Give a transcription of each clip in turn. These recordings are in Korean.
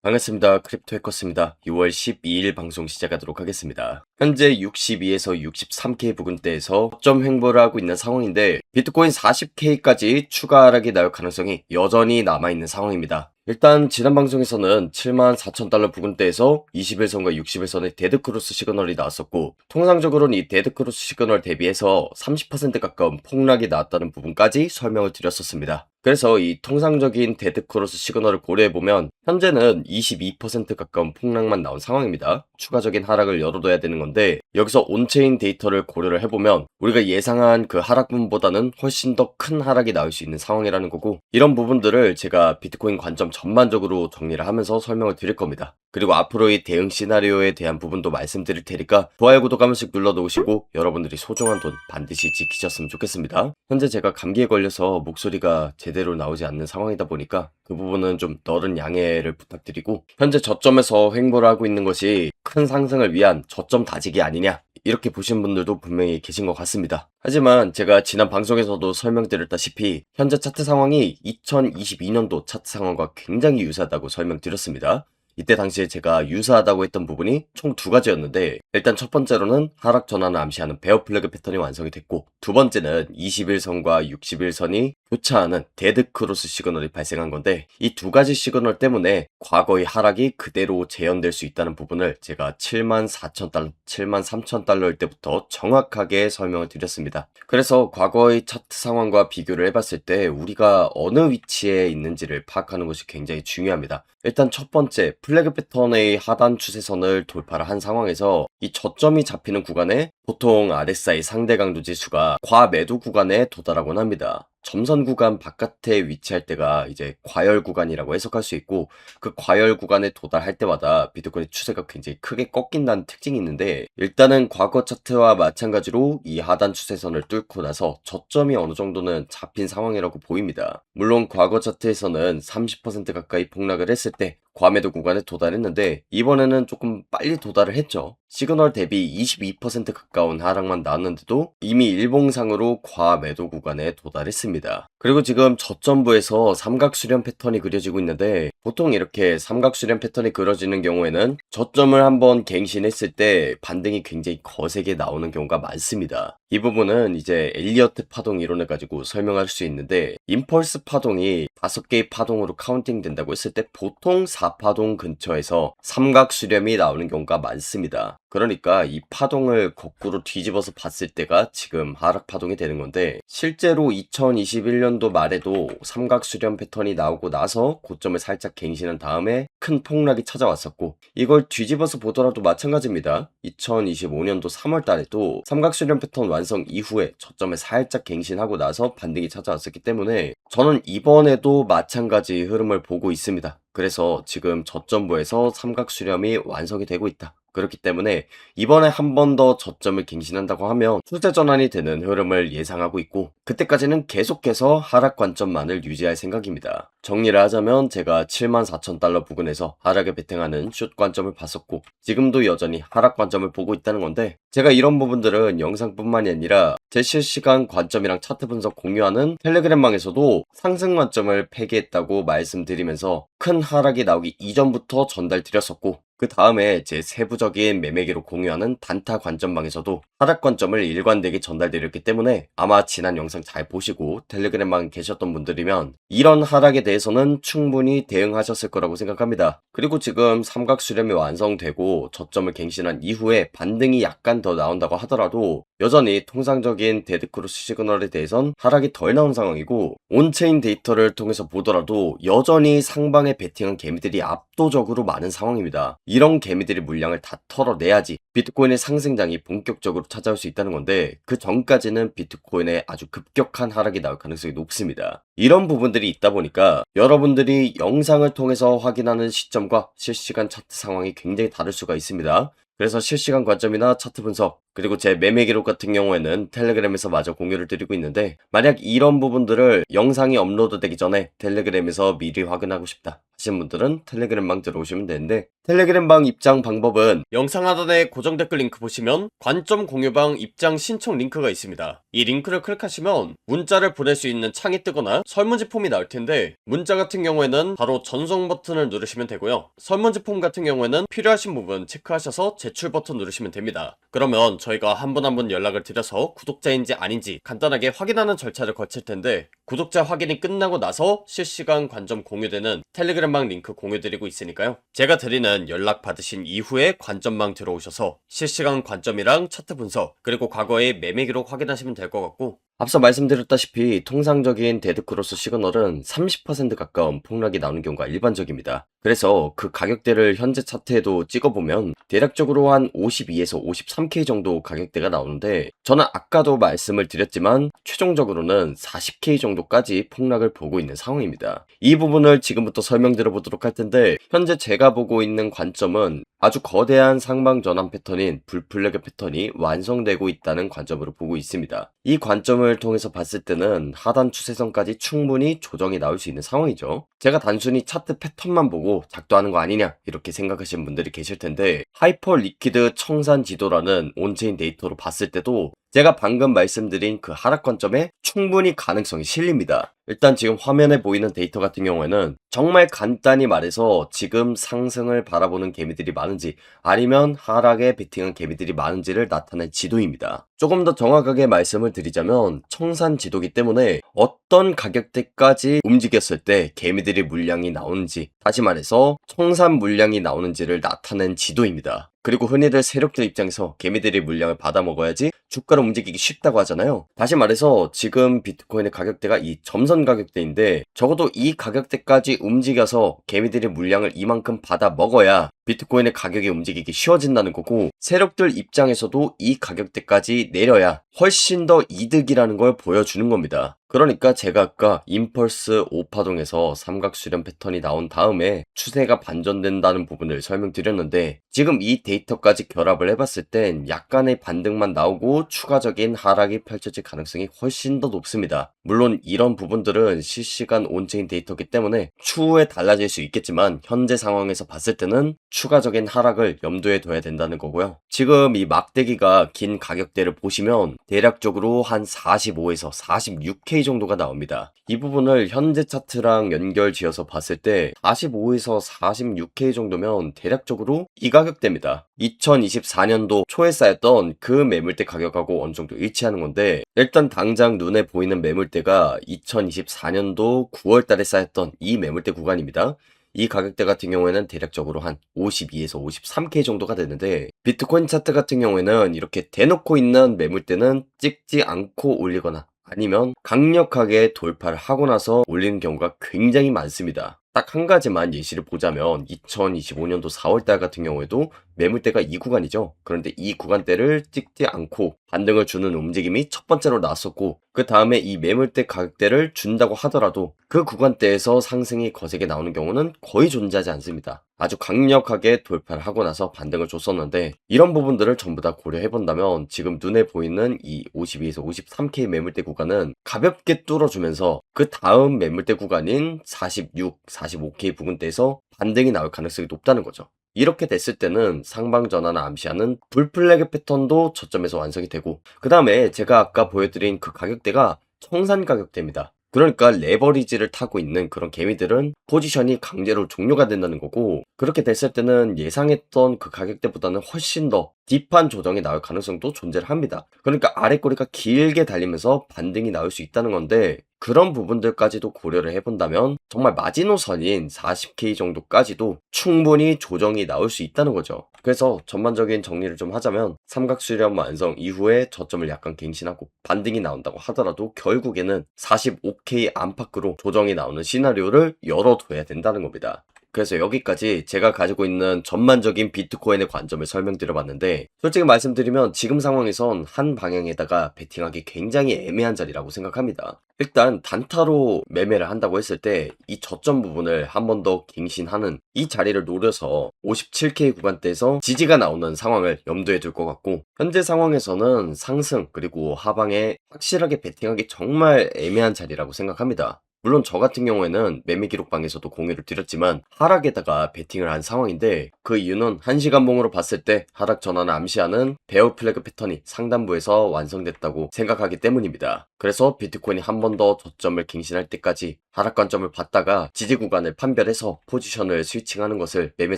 반갑습니다. 크립토 해커스입니다. 6월 12일 방송 시작하도록 하겠습니다. 현재 62에서 63K 부근대에서 점 횡보를 하고 있는 상황인데 비트코인 40K까지 추가 하락이 나올 가능성이 여전히 남아있는 상황입니다. 일단 지난 방송에서는 74,000달러 부근대에서 21선과 61선의 데드크로스 시그널이 나왔었고, 통상적으로는 이 데드크로스 시그널 대비해서 30% 가까운 폭락이 나왔다는 부분까지 설명을 드렸었습니다. 그래서 이 통상적인 데드크로스 시그널을 고려해보면 현재는 22% 가까운 폭락만 나온 상황입니다. 추가적인 하락을 열어둬야 되는 건데, 여기서 온체인 데이터를 고려를 해보면 우리가 예상한 그 하락분보다는 훨씬 더 큰 하락이 나올 수 있는 상황이라는 거고, 이런 부분들을 제가 비트코인 관점 전반적으로 정리를 하면서 설명을 드릴 겁니다. 그리고 앞으로의 대응 시나리오에 대한 부분도 말씀드릴 테니까 좋아요, 구독 한 번씩 눌러놓으시고 여러분들이 소중한 돈 반드시 지키셨으면 좋겠습니다. 현재 제가 감기에 걸려서 목소리가 제대로 나오지 않는 상황이다 보니까 그 부분은 좀 너른 양해를 부탁드리고, 현재 저점에서 횡보를 하고 있는 것이 큰 상승을 위한 저점 다지기 아니냐, 이렇게 보시는 분들도 분명히 계신 것 같습니다. 하지만 제가 지난 방송에서도 설명드렸다시피 현재 차트 상황이 2022년도 차트 상황과 굉장히 유사하다고 설명드렸습니다. 이때 당시에 제가 유사하다고 했던 부분이 총 두 가지였는데, 일단 첫 번째로는 하락 전환을 암시하는 베어 플래그 패턴이 완성이 됐고, 두 번째는 21선과 61선이 교차하는 데드 크로스 시그널이 발생한 건데, 이 두 가지 시그널 때문에 과거의 하락이 그대로 재현될 수 있다는 부분을 제가 74,000달러, 73,000달러일 때부터 정확하게 설명을 드렸습니다. 그래서 과거의 차트 상황과 비교를 해봤을 때 우리가 어느 위치에 있는지를 파악하는 것이 굉장히 중요합니다. 일단 첫 번째, 플래그 패턴의 하단 추세선을 돌파를 한 상황에서 이 저점이 잡히는 구간에 보통 RSI 상대 강도 지수가 과매도 구간에 도달하곤 합니다. 점선 구간 바깥에 위치할 때가 이제 과열 구간이라고 해석할 수 있고, 그 과열 구간에 도달할 때마다 비트코인의 추세가 굉장히 크게 꺾인다는 특징이 있는데, 일단은 과거 차트와 마찬가지로 이 하단 추세선을 뚫고 나서 저점이 어느 정도는 잡힌 상황이라고 보입니다. 물론 과거 차트에서는 30% 가까이 폭락을 했을 때 과매도 구간에 도달했는데 이번에는 조금 빨리 도달을 했죠. 시그널 대비 22% 가까운 하락만 나왔는데도 이미 일봉상으로 과매도 구간에 도달했습니다. 그리고 지금 저점부에서 삼각 수렴 패턴이 그려지고 있는데, 보통 이렇게 삼각 수렴 패턴이 그려지는 경우에는 저점을 한번 갱신했을 때 반등이 굉장히 거세게 나오는 경우가 많습니다. 이 부분은 이제 엘리어트 파동 이론을 가지고 설명할 수 있는데, 임펄스 파동이 5개의 파동으로 카운팅 된다고 했을 때 보통 4파동 근처에서 삼각 수렴이 나오는 경우가 많습니다. 그러니까 이 파동을 거꾸로 뒤집어서 봤을 때가 지금 하락 파동이 되는 건데, 실제로 2021년도 말에도 삼각 수렴 패턴이 나오고 나서 고점을 살짝 갱신한 다음에 큰 폭락이 찾아왔었고, 이걸 뒤집어서 보더라도 마찬가지입니다. 2025년도 3월 달에도 삼각 수렴 패턴 완성 이후에 저점을 살짝 갱신하고 나서 반등이 찾아왔었기 때문에 저는 이번에도 마찬가지 흐름을 보고 있습니다. 그래서 지금 저점부에서 삼각 수렴이 완성이 되고 있다. 그렇기 때문에 이번에 한 번 더 저점을 갱신한다고 하면 추세 전환이 되는 흐름을 예상하고 있고, 그때까지는 계속해서 하락 관점만을 유지할 생각입니다. 정리를 하자면 제가 74,000달러 부근에서 하락에 베팅하는 숏 관점을 봤었고, 지금도 여전히 하락 관점을 보고 있다는 건데, 제가 이런 부분들은 영상뿐만이 아니라 제 실시간 관점이랑 차트 분석 공유하는 텔레그램방에서도 상승 관점을 폐기했다고 말씀드리면서 큰 하락이 나오기 이전부터 전달드렸었고, 그 다음에 제 세부적인 매매기로 공유하는 단타 관점방에서도 하락 관점을 일관되게 전달드렸기 때문에 아마 지난 영상 잘 보시고 텔레그램방에 계셨던 분들이면 이런 하락에 대해서는 충분히 대응하셨을 거라고 생각합니다. 그리고 지금 삼각 수렴이 완성되고 저점을 갱신한 이후에 반등이 약간 더 나온다고 하더라도 여전히 통상적인 데드크로스 시그널에 대해선 하락이 덜 나온 상황이고, 온체인 데이터를 통해서 보더라도 여전히 상방에 베팅한 개미들이 압도적으로 많은 상황입니다. 이런 개미들이 물량을 다 털어내야지 비트코인의 상승장이 본격적으로 찾아올 수 있다는 건데, 그 전까지는 비트코인의 아주 급격한 하락이 나올 가능성이 높습니다. 이런 부분들이 있다 보니까 여러분들이 영상을 통해서 확인하는 시점과 실시간 차트 상황이 굉장히 다를 수가 있습니다. 그래서 실시간 관점이나 차트 분석, 그리고 제 매매 기록 같은 경우에는 텔레그램에서 마저 공유를 드리고 있는데, 만약 이런 부분들을 영상이 업로드 되기 전에 텔레그램에서 미리 확인하고 싶다 하신 분들은 텔레그램방 들어오시면 되는데, 텔레그램방 입장 방법은 영상 하단에 고정 댓글 링크 보시면 관점 공유방 입장 신청 링크가 있습니다. 이 링크를 클릭하시면 문자를 보낼 수 있는 창이 뜨거나 설문지 폼이 나올 텐데, 문자 같은 경우에는 바로 전송 버튼을 누르시면 되고요. 설문지 폼 같은 경우에는 필요하신 부분 체크하셔서 제출 버튼 누르시면 됩니다. 그러면 저희가 한 분 한 분 연락을 드려서 구독자인지 아닌지 간단하게 확인하는 절차를 거칠 텐데, 구독자 확인이 끝나고 나서 실시간 관점 공유되는 텔레그램방 링크 공유드리고 있으니까요. 제가 드리는 연락 받으신 이후에 관점방 들어오셔서 실시간 관점이랑 차트 분석, 그리고 과거의 매매 기록 확인하시면 될 것 같고, 앞서 말씀드렸다시피 통상적인 데드크로스 시그널은 30% 가까운 폭락이 나오는 경우가 일반적입니다. 그래서 그 가격대를 현재 차트에도 찍어보면 대략적으로 한 52에서 53K 정도 가격대가 나오는데, 저는 아까도 말씀을 드렸지만 최종적으로는 40K 정도까지 폭락을 보고 있는 상황입니다. 이 부분을 지금부터 설명드려 보도록 할 텐데, 현재 제가 보고 있는 관점은 아주 거대한 상방 전환 패턴인 불플래그 패턴이 완성되고 있다는 관점으로 보고 있습니다. 이 관점을 통해서 봤을 때는 하단 추세선까지 충분히 조정이 나올 수 있는 상황이죠. 제가 단순히 차트 패턴만 보고 작동하는 거 아니냐 이렇게 생각하시는 분들이 계실 텐데, 하이퍼 리퀴드 청산 지도라는 온체인 데이터로 봤을 때도 제가 방금 말씀드린 그 하락 관점에 충분히 가능성이 실립니다. 일단 지금 화면에 보이는 데이터 같은 경우에는 정말 간단히 말해서 지금 상승을 바라보는 개미들이 많은지 아니면 하락에 베팅한 개미들이 많은지를 나타낸 지도입니다. 조금 더 정확하게 말씀을 드리자면 청산 지도기 때문에 어떤 가격대까지 움직였을 때 개미들이 물량이 나오는지, 다시 말해서 청산 물량이 나오는지를 나타낸 지도입니다. 그리고 흔히들 세력들 입장에서 개미들이 물량을 받아 먹어야지 주가를 움직이기 쉽다고 하잖아요. 다시 말해서 지금 비트코인의 가격대가 이 점선 가격대인데, 적어도 이 가격대까지 움직여서 개미들이 물량을 이만큼 받아 먹어야 비트코인의 가격이 움직이기 쉬워진다는 거고, 세력들 입장에서도 이 가격대까지 내려야 훨씬 더 이득이라는 걸 보여주는 겁니다. 그러니까 제가 아까 임펄스 5파동에서 삼각수렴 패턴이 나온 다음에 추세가 반전된다는 부분을 설명드렸는데, 지금 이 데이터까지 결합을 해봤을 땐 약간의 반등만 나오고 추가적인 하락이 펼쳐질 가능성이 훨씬 더 높습니다. 물론 이런 부분들은 실시간 온체인 데이터이기 때문에 추후에 달라질 수 있겠지만, 현재 상황에서 봤을 때는 추가적인 하락을 염두에 둬야 된다는 거고요. 지금 이 막대기가 긴 가격대를 보시면 대략적으로 한 45에서 46K 정도가 나옵니다. 이 부분을 현재 차트랑 연결 지어서 봤을 때 45에서 46K 정도면 대략적으로 이 가격대입니다. 2024년도 초에 쌓였던 그 매물대 가격하고 어느 정도 일치하는 건데, 일단 당장 눈에 보이는 매물대가 2024년도 9월 달에 쌓였던 이 매물대 구간입니다. 이 가격대 같은 경우에는 대략적으로 한 52에서 53K 정도가 되는데, 비트코인 차트 같은 경우에는 이렇게 대놓고 있는 매물대는 찍지 않고 올리거나 아니면 강력하게 돌파를 하고 나서 올리는 경우가 굉장히 많습니다. 딱 한 가지만 예시를 보자면 2025년도 4월달 같은 경우에도 매물대가 이 구간이죠. 그런데 이 구간대를 찍지 않고 반등을 주는 움직임이 첫 번째로 나왔었고, 그 다음에 이 매물대 가격대를 준다고 하더라도 그 구간대에서 상승이 거세게 나오는 경우는 거의 존재하지 않습니다. 아주 강력하게 돌파를 하고 나서 반등을 줬었는데, 이런 부분들을 전부 다 고려해본다면 지금 눈에 보이는 이 52에서 53K 매물대 구간은 가볍게 뚫어주면서 그 다음 매물대 구간인 46, 45K 부근대에서 반등이 나올 가능성이 높다는 거죠. 이렇게 됐을 때는 상방 전환을 암시하는 불플래그 패턴도 저점에서 완성이 되고, 그 다음에 제가 아까 보여드린 그 가격대가 청산 가격대입니다. 그러니까 레버리지를 타고 있는 그런 개미들은 포지션이 강제로 종료가 된다는 거고, 그렇게 됐을 때는 예상했던 그 가격대보다는 훨씬 더 딥한 조정이 나올 가능성도 존재를 합니다. 그러니까 아랫꼬리가 길게 달리면서 반등이 나올 수 있다는 건데, 그런 부분들까지도 고려를 해본다면 정말 마지노선인 40K 정도까지도 충분히 조정이 나올 수 있다는 거죠. 그래서 전반적인 정리를 좀 하자면, 삼각수렴 완성 이후에 저점을 약간 갱신하고 반등이 나온다고 하더라도 결국에는 45K 안팎으로 조정이 나오는 시나리오를 열어둬야 된다는 겁니다. 그래서 여기까지 제가 가지고 있는 전반적인 비트코인의 관점을 설명드려봤는데, 솔직히 말씀드리면 지금 상황에선 한 방향에다가 베팅하기 굉장히 애매한 자리라고 생각합니다. 일단 단타로 매매를 한다고 했을 때 이 저점 부분을 한 번 더 갱신하는 이 자리를 노려서 57K 구간대에서 지지가 나오는 상황을 염두에 둘 것 같고, 현재 상황에서는 상승 그리고 하방에 확실하게 베팅하기 정말 애매한 자리라고 생각합니다. 물론 저 같은 경우에는 매매 기록방에서도 공유를 드렸지만 하락에다가 베팅을 한 상황인데, 그 이유는 1시간봉으로 봤을 때 하락 전환을 암시하는 베어 플래그 패턴이 상단부에서 완성됐다고 생각하기 때문입니다. 그래서 비트코인이 한 번 더 저점을 갱신할 때까지 하락 관점을 봤다가 지지 구간을 판별해서 포지션을 스위칭하는 것을 매매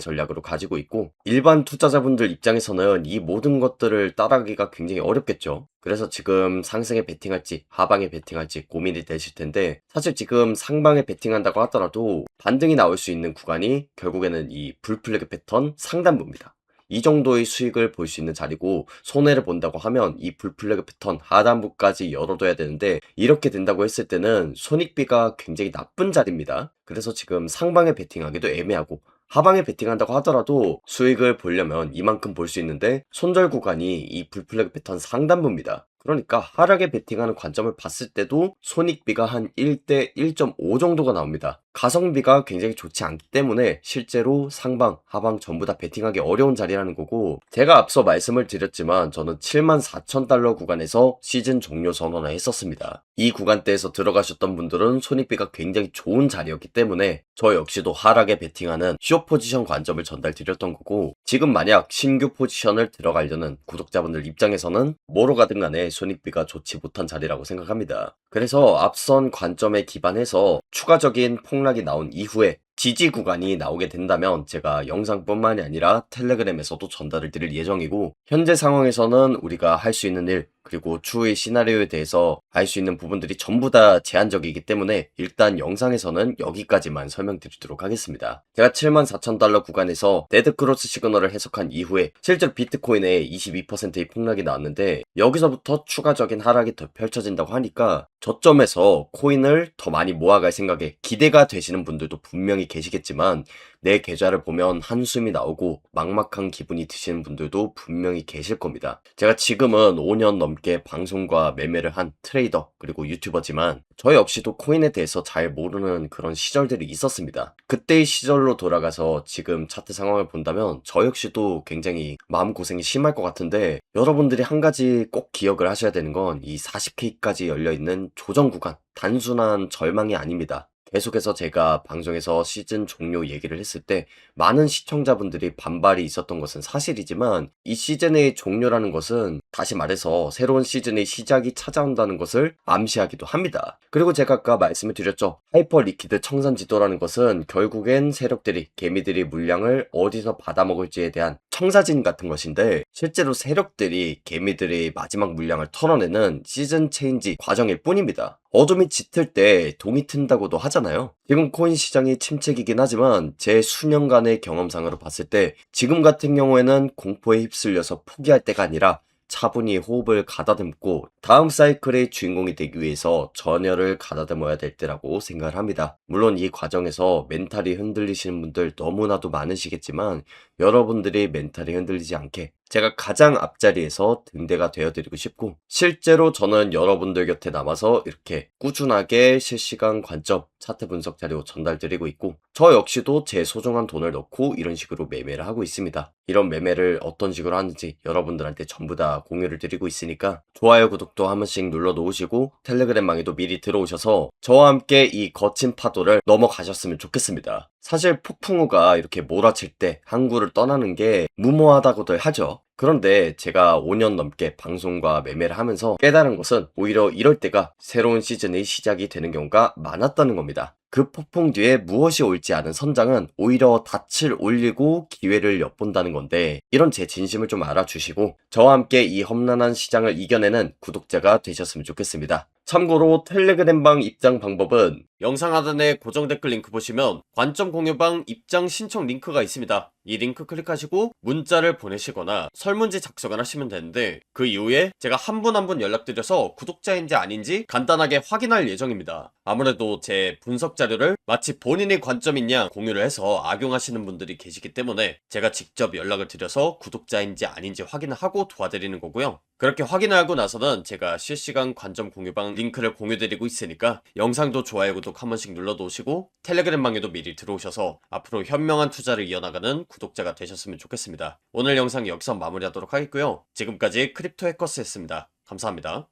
전략으로 가지고 있고, 일반 투자자분들 입장에서는 이 모든 것들을 따라가기가 굉장히 어렵겠죠. 그래서 지금 상승에 베팅할지 하방에 베팅할지 고민이 되실 텐데, 사실 지금 상방에 베팅한다고 하더라도 반등이 나올 수 있는 구간이 결국에는 이 불플래그 패턴 상단부입니다. 이 정도의 수익을 볼 수 있는 자리고, 손해를 본다고 하면 이 불플래그 패턴 하단부까지 열어둬야 되는데, 이렇게 된다고 했을 때는 손익비가 굉장히 나쁜 자리입니다. 그래서 지금 상방에 베팅하기도 애매하고, 하방에 베팅한다고 하더라도 수익을 보려면 이만큼 볼 수 있는데, 손절 구간이 이 불플래그 패턴 상단부입니다. 그러니까 하락에 베팅하는 관점을 봤을 때도 손익비가 한 1대 1.5 정도가 나옵니다. 가성비가 굉장히 좋지 않기 때문에 실제로 상방, 하방 전부 다 베팅하기 어려운 자리라는 거고, 제가 앞서 말씀을 드렸지만 저는 74,000달러 구간에서 시즌 종료 선언을 했었습니다. 이 구간대에서 들어가셨던 분들은 손익비가 굉장히 좋은 자리였기 때문에 저 역시도 하락에 베팅하는 숏 포지션 관점을 전달드렸던 거고, 지금 만약 신규 포지션을 들어가려는 구독자분들 입장에서는 뭐로 가든 간에 손익비가 좋지 못한 자리라고 생각합니다. 그래서 앞선 관점에 기반해서 추가적인 폭락이 나온 이후에 지지 구간이 나오게 된다면 제가 영상뿐만이 아니라 텔레그램에서도 전달을 드릴 예정이고, 현재 상황에서는 우리가 할 수 있는 일 그리고 추후의 시나리오에 대해서 알 수 있는 부분들이 전부 다 제한적이기 때문에 일단 영상에서는 여기까지만 설명드리도록 하겠습니다. 제가 74,000달러 구간에서 데드크로스 시그널을 해석한 이후에 실제로 비트코인에 22%의 폭락이 나왔는데, 여기서부터 추가적인 하락이 더 펼쳐진다고 하니까 저점에서 코인을 더 많이 모아갈 생각에 기대가 되시는 분들도 분명히 계시겠지만, 내 계좌를 보면 한숨이 나오고 막막한 기분이 드시는 분들도 분명히 계실 겁니다. 제가 지금은 5년 넘게 방송과 매매를 한 트레이더 그리고 유튜버지만 저 역시도 코인에 대해서 잘 모르는 그런 시절들이 있었습니다. 그때의 시절로 돌아가서 지금 차트 상황을 본다면 저 역시도 굉장히 마음고생이 심할 것 같은데, 여러분들이 한 가지 꼭 기억을 하셔야 되는 건 이 40K까지 열려있는 조정 구간, 단순한 절망이 아닙니다. 계속해서 제가 방송에서 시즌 종료 얘기를 했을 때 많은 시청자분들이 반발이 있었던 것은 사실이지만, 이 시즌의 종료라는 것은 다시 말해서 새로운 시즌의 시작이 찾아온다는 것을 암시하기도 합니다. 그리고 제가 아까 말씀을 드렸죠. 하이퍼 리퀴드 청산지도라는 것은 결국엔 세력들이, 개미들이 물량을 어디서 받아먹을지에 대한 청사진 같은 것인데, 실제로 세력들이 개미들의 마지막 물량을 털어내는 시즌 체인지 과정일 뿐입니다. 어둠이 짙을 때 동이 튼다고도 하잖아요. 지금 코인 시장이 침체기긴 하지만 제 수년간의 경험상으로 봤을 때 지금 같은 경우에는 공포에 휩쓸려서 포기할 때가 아니라 차분히 호흡을 가다듬고 다음 사이클의 주인공이 되기 위해서 전열을 가다듬어야 될 때라고 생각을 합니다. 물론 이 과정에서 멘탈이 흔들리시는 분들 너무나도 많으시겠지만, 여러분들이 멘탈이 흔들리지 않게 제가 가장 앞자리에서 등대가 되어드리고 싶고, 실제로 저는 여러분들 곁에 남아서 이렇게 꾸준하게 실시간 관점, 차트 분석 자료 전달드리고 있고, 저 역시도 제 소중한 돈을 넣고 이런 식으로 매매를 하고 있습니다. 이런 매매를 어떤 식으로 하는지 여러분들한테 전부 다 공유를 드리고 있으니까 좋아요, 구독도 한 번씩 눌러 놓으시고 텔레그램방에도 미리 들어오셔서 저와 함께 이 거친 파도를 넘어가셨으면 좋겠습니다. 사실 폭풍우가 이렇게 몰아칠 때 항구를 떠나는 게 무모하다고들 하죠. 그런데 제가 5년 넘게 방송과 매매를 하면서 깨달은 것은 오히려 이럴 때가 새로운 시즌의 시작이 되는 경우가 많았다는 겁니다. 그 폭풍 뒤에 무엇이 옳지 않은 선장은 오히려 닻을 올리고 기회를 엿본다는 건데, 이런 제 진심을 좀 알아주시고 저와 함께 이 험난한 시장을 이겨내는 구독자가 되셨으면 좋겠습니다. 참고로 텔레그램방 입장 방법은 영상 하단에 고정 댓글 링크 보시면 관점 공유방 입장 신청 링크가 있습니다. 이 링크 클릭하시고 문자를 보내시거나 설문지 작성을 하시면 되는데, 그 이후에 제가 한 분 한 분 연락드려서 구독자인지 아닌지 간단하게 확인할 예정입니다. 아무래도 제 분석 자료를 마치 본인의 관점인 양 공유를 해서 악용하시는 분들이 계시기 때문에 제가 직접 연락을 드려서 구독자인지 아닌지 확인을 하고 도와드리는 거고요. 그렇게 확인하고 나서는 제가 실시간 관점 공유방 링크를 공유드리고 있으니까 영상도 좋아요, 구독 한 번씩 눌러놓으시고 텔레그램 방에도 미리 들어오셔서 앞으로 현명한 투자를 이어나가는 구독자가 되셨으면 좋겠습니다. 오늘 영상 여기서 마무리하도록 하겠고요. 지금까지 크립토 해커스였습니다. 감사합니다.